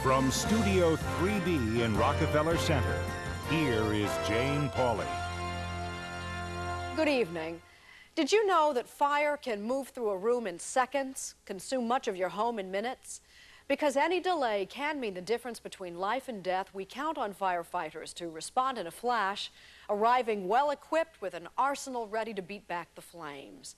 From Studio 3B in Rockefeller Center, here is Jane Pauley. Good evening. Did you know that fire can move through a room in seconds, consume much of your home in minutes? Because any delay can mean the difference between life and death, we count on firefighters to respond in a flash, arriving well-equipped with an arsenal ready to beat back the flames.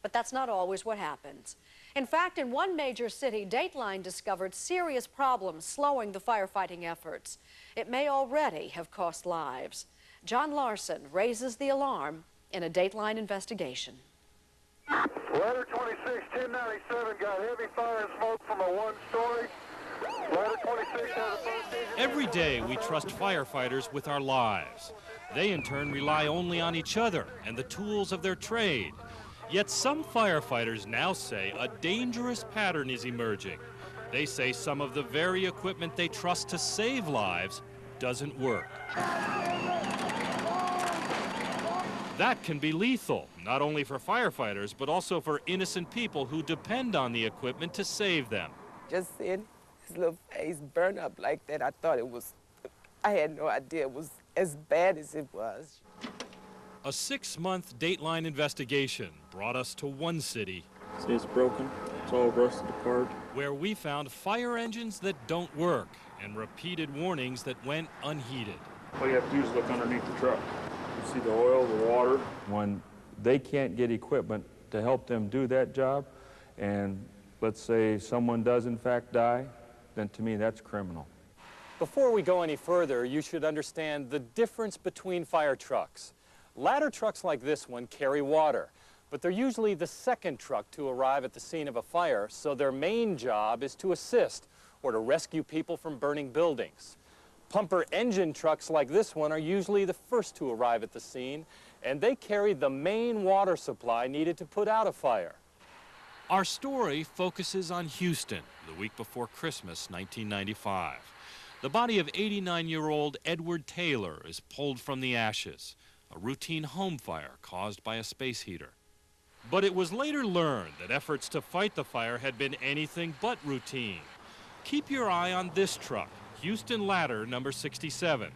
But that's not always what happens. In fact, in one major city, Dateline discovered serious problems slowing the firefighting efforts. It may already have cost lives. John Larson raises the alarm in a Dateline investigation. Ladder 26, 1097 got heavy fire and smoke from a one-story. Ladder 26 has a first aid. Every day we trust firefighters with our lives. They in turn rely only on each other and the tools of their trade. Yet some firefighters now say a dangerous pattern is emerging. They say some of the very equipment they trust to save lives doesn't work. That can be lethal, not only for firefighters, but also for innocent people who depend on the equipment to save them. Just seeing his little face burn up like that, I had no idea it was as bad as it was. A 6-month Dateline investigation brought us to one city. See, it's broken. It's all rusted apart. Where we found fire engines that don't work and repeated warnings that went unheeded. All you have to do is look underneath the truck. You see the oil, the water. When they can't get equipment to help them do that job, and let's say someone does in fact die, then to me that's criminal. Before we go any further, you should understand the difference between fire trucks. Ladder trucks like this one carry water, but they're usually the second truck to arrive at the scene of a fire, so their main job is to assist or to rescue people from burning buildings. Pumper engine trucks like this one are usually the first to arrive at the scene, and they carry the main water supply needed to put out a fire. Our story focuses on Houston, the week before Christmas, 1995. The body of 89-year-old Edward Taylor is pulled from the ashes, a routine home fire caused by a space heater. But it was later learned that efforts to fight the fire had been anything but routine. Keep your eye on this truck, Houston Ladder number 67.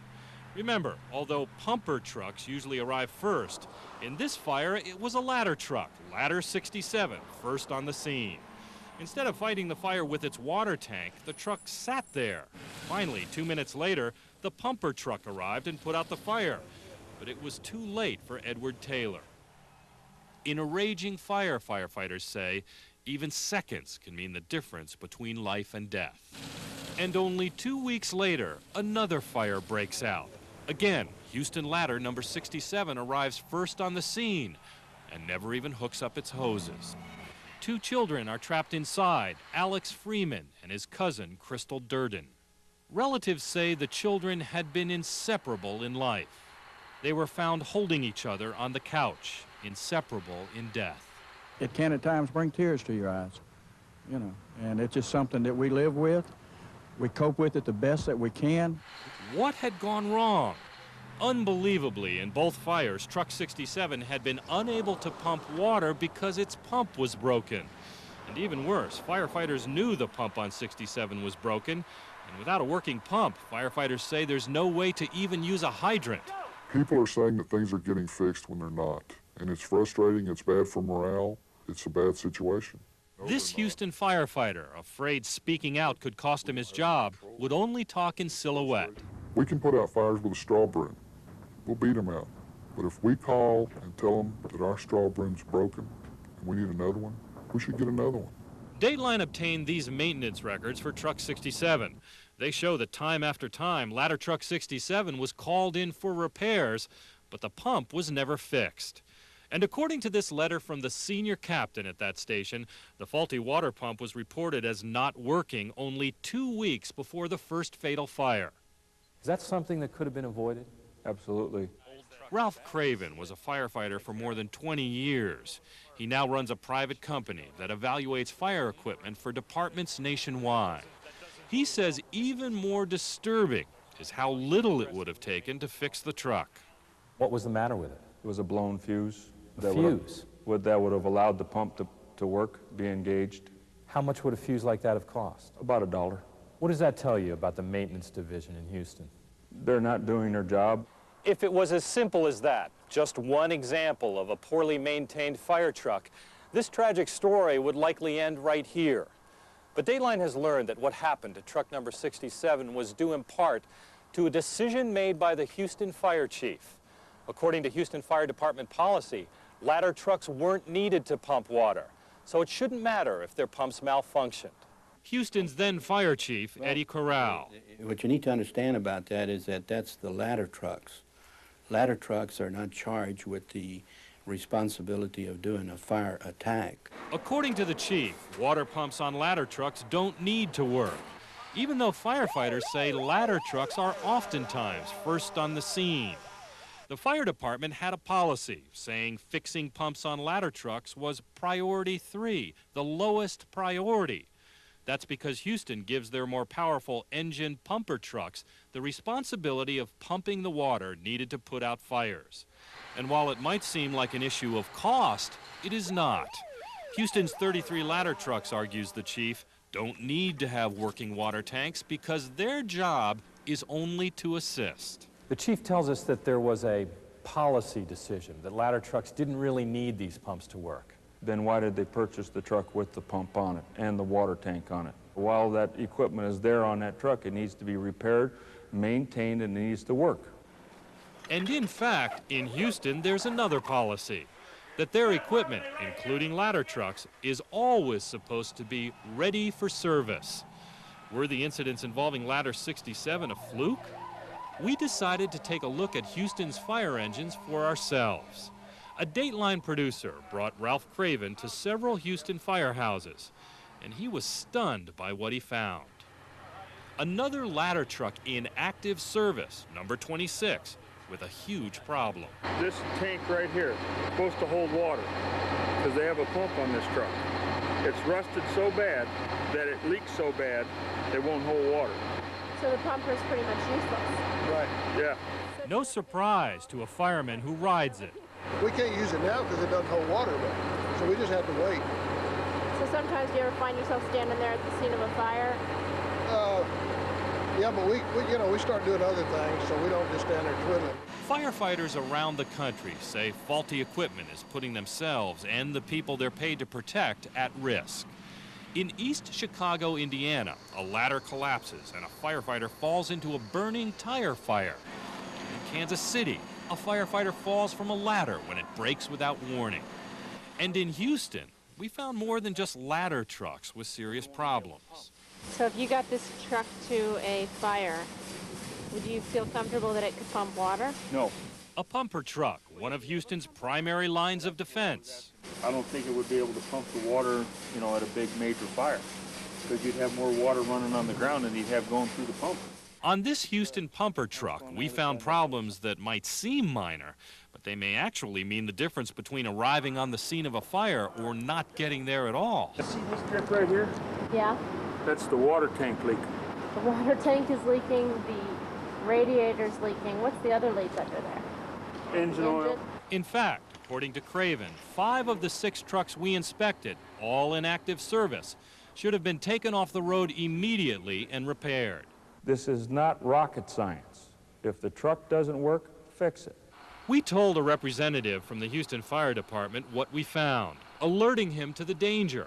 Remember, although pumper trucks usually arrive first, in this fire it was a ladder truck, Ladder 67, first on the scene. Instead of fighting the fire with its water tank, the truck sat there. Finally, 2 minutes later, the pumper truck arrived and put out the fire. But it was too late for Edward Taylor. In a raging fire, firefighters say, even seconds can mean the difference between life and death. And only 2 weeks later, another fire breaks out. Again, Houston Ladder number 67 arrives first on the scene and never even hooks up its hoses. 2 children are trapped inside, Alex Freeman and his cousin, Crystal Durden. Relatives say the children had been inseparable in life. They were found holding each other on the couch, inseparable in death. It can at times bring tears to your eyes, you know, and it's just something that we live with. We cope with it the best that we can. What had gone wrong? Unbelievably, in both fires, Truck 67 had been unable to pump water because its pump was broken. And even worse, firefighters knew the pump on 67 was broken, and without a working pump, firefighters say there's no way to even use a hydrant. People are saying that things are getting fixed when they're not. And it's frustrating, it's bad for morale, it's a bad situation. This Houston firefighter, afraid speaking out could cost him his job, would only talk in silhouette. We can put out fires with a straw broom. We'll beat them out. But if we call and tell them that our straw broom's broken and we need another one, we should get another one. Dateline obtained these maintenance records for Truck 67. They show that time after time, Ladder Truck 67 was called in for repairs, but the pump was never fixed. And according to this letter from the senior captain at that station, the faulty water pump was reported as not working only 2 weeks before the first fatal fire. Is that something that could have been avoided? Absolutely. Ralph Craven was a firefighter for more than 20 years. He now runs a private company that evaluates fire equipment for departments nationwide. He says even more disturbing is how little it would have taken to fix the truck. What was the matter with it? It was a blown fuse. A fuse? That would have allowed the pump to work, be engaged. How much would a fuse like that have cost? About $1. What does that tell you about the maintenance division in Houston? They're not doing their job. If it was as simple as that, just one example of a poorly maintained fire truck, this tragic story would likely end right here. But Dateline has learned that what happened to truck number 67 was due in part to a decision made by the Houston fire chief. According to Houston Fire Department policy, ladder trucks weren't needed to pump water, so it shouldn't matter if their pumps malfunctioned. Houston's then fire chief, Eddie Corral. What you need to understand about that is that that's the ladder trucks. Ladder trucks are not charged with the responsibility of doing a fire attack. According to the chief, water pumps on ladder trucks don't need to work, even though firefighters say ladder trucks are oftentimes first on the scene. The fire department had a policy saying fixing pumps on ladder trucks was priority 3, the lowest priority. That's because Houston gives their more powerful engine pumper trucks the responsibility of pumping the water needed to put out fires. And while it might seem like an issue of cost, it is not. Houston's 33 ladder trucks, argues the chief, don't need to have working water tanks because their job is only to assist. The chief tells us that there was a policy decision, that ladder trucks didn't really need these pumps to work. Then why did they purchase the truck with the pump on it and the water tank on it? While that equipment is there on that truck, it needs to be repaired, maintained, and it needs to work. And in fact, in Houston, there's another policy, that their equipment, including ladder trucks, is always supposed to be ready for service. Were the incidents involving ladder 67 a fluke? We decided to take a look at Houston's fire engines for ourselves. A Dateline producer brought Ralph Craven to several Houston firehouses, and he was stunned by what he found. Another ladder truck in active service, number 26, with a huge problem. This tank right here is supposed to hold water because they have a pump on this truck. It's rusted so bad that it leaks so bad it won't hold water. So the pumper is pretty much useless. Right, yeah. No surprise to a fireman who rides it. We can't use it now because it doesn't hold water, but, so we just have to wait. So sometimes do you ever find yourself standing there at the scene of a fire? Yeah, but we start doing other things, so we don't just stand there twiddling. Firefighters around the country say faulty equipment is putting themselves and the people they're paid to protect at risk. In East Chicago, Indiana, a ladder collapses and a firefighter falls into a burning tire fire. In Kansas City, a firefighter falls from a ladder when it breaks without warning. And in Houston, we found more than just ladder trucks with serious problems. So if you got this truck to a fire, would you feel comfortable that it could pump water? No. A pumper truck, one of Houston's primary lines of defense. I don't think it would be able to pump the water, at a big major fire because you'd have more water running on the ground than you'd have going through the pump. On this Houston pumper truck, we found problems that might seem minor, but they may actually mean the difference between arriving on the scene of a fire or not getting there at all. See this drip right here? Yeah. That's the water tank leak. The water tank is leaking, the radiator's leaking. What's the other leak under there? Engine oil. In fact, according to Craven, 5 of the 6 trucks we inspected, all in active service, should have been taken off the road immediately and repaired. This is not rocket science. If the truck doesn't work, fix it. We told a representative from the Houston Fire Department what we found, alerting him to the danger.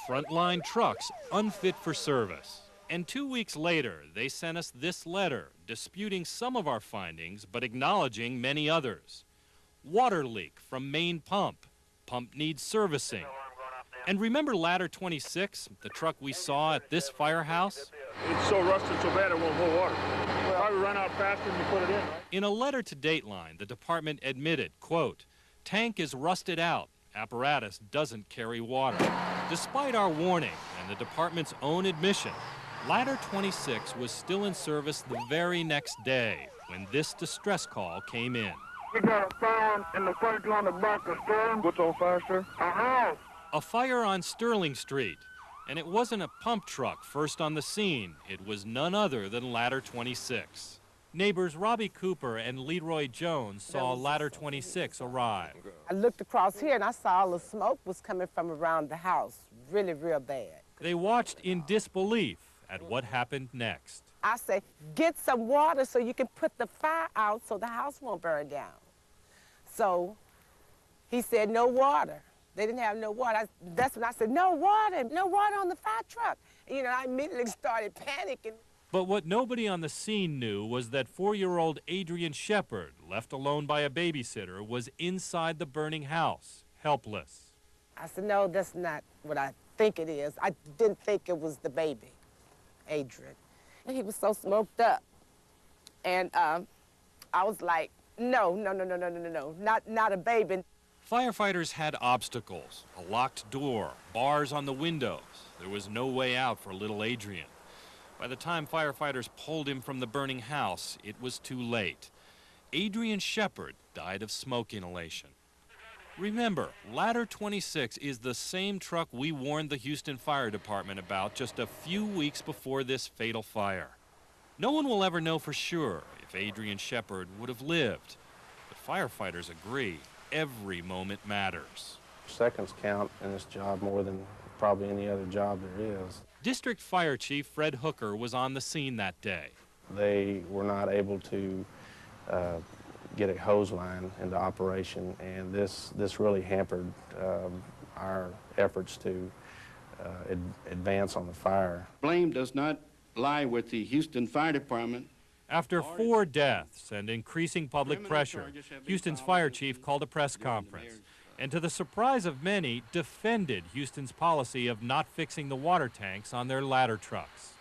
Frontline trucks unfit for service. And 2 weeks later, they sent us this letter, disputing some of our findings, but acknowledging many others. Water leak from main pump. Pump needs servicing. And remember ladder 26, the truck we saw at this firehouse? It's so rusted so bad it won't hold water. Probably run out faster than you put it in. In a letter to Dateline, the department admitted, quote, tank is rusted out. Apparatus doesn't carry water. Despite our warning and the department's own admission, ladder 26 was still in service the very next day when this distress call came in. We got a fire in the first line of back of Sterling. What's on fire, sir? A house. A fire on Sterling Street. And it wasn't a pump truck first on the scene. It was none other than ladder 26. Neighbors Robbie Cooper and Leroy Jones saw ladder 26 arrive. I looked across here and I saw all the smoke was coming from around the house, really real bad. They watched in disbelief at what happened next. I said, get some water so you can put the fire out so the house won't burn down. So he said, no water. They didn't have no water. That's when I said, no water on the fire truck. And, you know, I immediately started panicking. But what nobody on the scene knew was that 4-year-old Adrian Shepard, left alone by a babysitter, was inside the burning house, helpless. I said, no, that's not what I think it is. I didn't think it was the baby, Adrian. And he was so smoked up. And I was like, no, not a baby. Firefighters had obstacles, a locked door, bars on the windows. There was no way out for little Adrian. By the time firefighters pulled him from the burning house, it was too late. Adrian Shepard died of smoke inhalation. Remember, Ladder 26 is the same truck we warned the Houston Fire Department about just a few weeks before this fatal fire. No one will ever know for sure if Adrian Shepard would have lived, but firefighters agree every moment matters. Seconds count in this job more than probably any other job there is. District Fire Chief Fred Hooker was on the scene that day. They were not able to get a hose line into operation, and this really hampered our efforts to advance on the fire. Blame does not lie with the Houston Fire Department. After 4 deaths and increasing public pressure, Houston's fire chief called a press conference and, to the surprise of many, defended Houston's policy of not fixing the water tanks on their ladder trucks.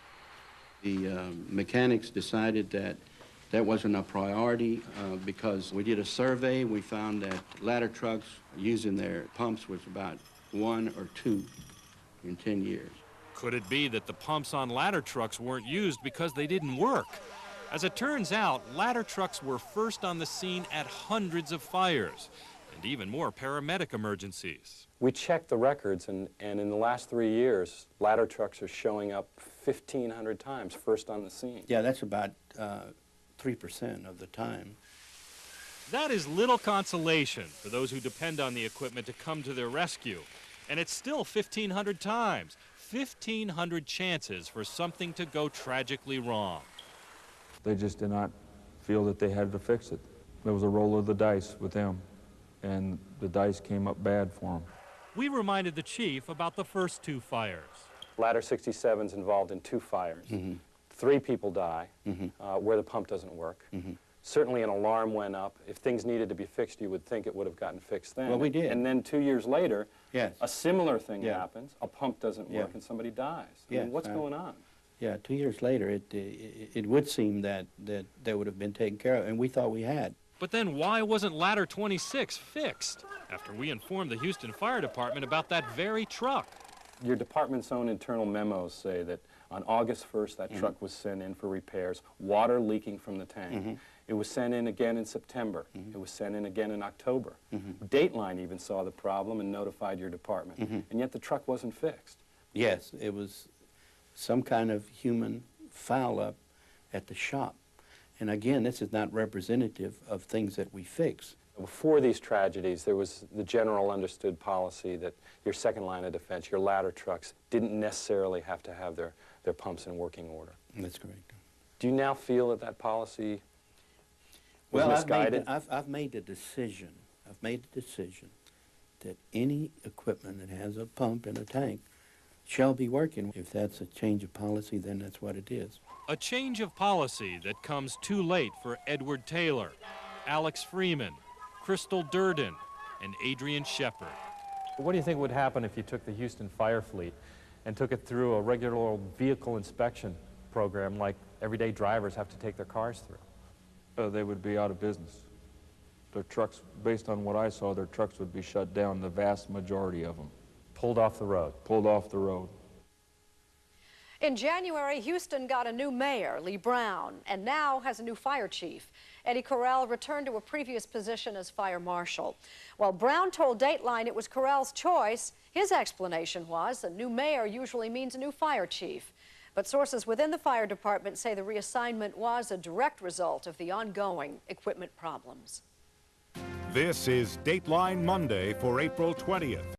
The mechanics decided that that wasn't a priority because we did a survey. We found that ladder trucks using their pumps was about 1 or 2 in 10 years. Could it be that the pumps on ladder trucks weren't used because they didn't work? As it turns out, ladder trucks were first on the scene at hundreds of fires and even more paramedic emergencies. We checked the records, and in the last 3 years, ladder trucks are showing up 1,500 times first on the scene. Yeah, that's about 3% of the time. That is little consolation for those who depend on the equipment to come to their rescue. And it's still 1,500 times, 1,500 chances for something to go tragically wrong. They just did not feel that they had to fix it. There was a roll of the dice with them, and the dice came up bad for them. We reminded the chief about the first 2 fires. Ladder 67's involved in 2 fires. 3 people die where the pump doesn't work. Certainly an alarm went up. If things needed to be fixed, you would think it would have gotten fixed then. Well, we did. And then 2 years later, yes, a similar thing happens. A pump doesn't work and somebody dies. I mean, what's going on? Yeah, 2 years later, it would seem that they would have been taken care of, and we thought we had. But then why wasn't Ladder 26 fixed after we informed the Houston Fire Department about that very truck? Your department's own internal memos say that on August 1st, that truck was sent in for repairs, water leaking from the tank. It was sent in again in September. It was sent in again in October. Dateline even saw the problem and notified your department, and yet the truck wasn't fixed. Yes, it was some kind of human foul-up at the shop. And again, this is not representative of things that we fix. Before these tragedies, there was the general understood policy that your second line of defense, your ladder trucks, didn't necessarily have to have their pumps in working order. That's correct. Do you now feel that that policy was misguided? I've made the decision. I've made the decision that any equipment that has a pump and a tank shall be working. If that's a change of policy, then that's what it is. A change of policy that comes too late for Edward Taylor, Alex Freeman, Crystal Durden, and Adrian Shepard. What do you think would happen if you took the Houston Fire Fleet and took it through a regular old vehicle inspection program like everyday drivers have to take their cars through? They would be out of business. Their trucks, based on what I saw, their trucks would be shut down, the vast majority of them. Pulled off the road. Pulled off the road. In January, Houston got a new mayor, Lee Brown, and now has a new fire chief. Eddie Correll returned to a previous position as fire marshal. While Brown told Dateline it was Correll's choice, his explanation was a new mayor usually means a new fire chief. But sources within the fire department say the reassignment was a direct result of the ongoing equipment problems. This is Dateline Monday for April 20th.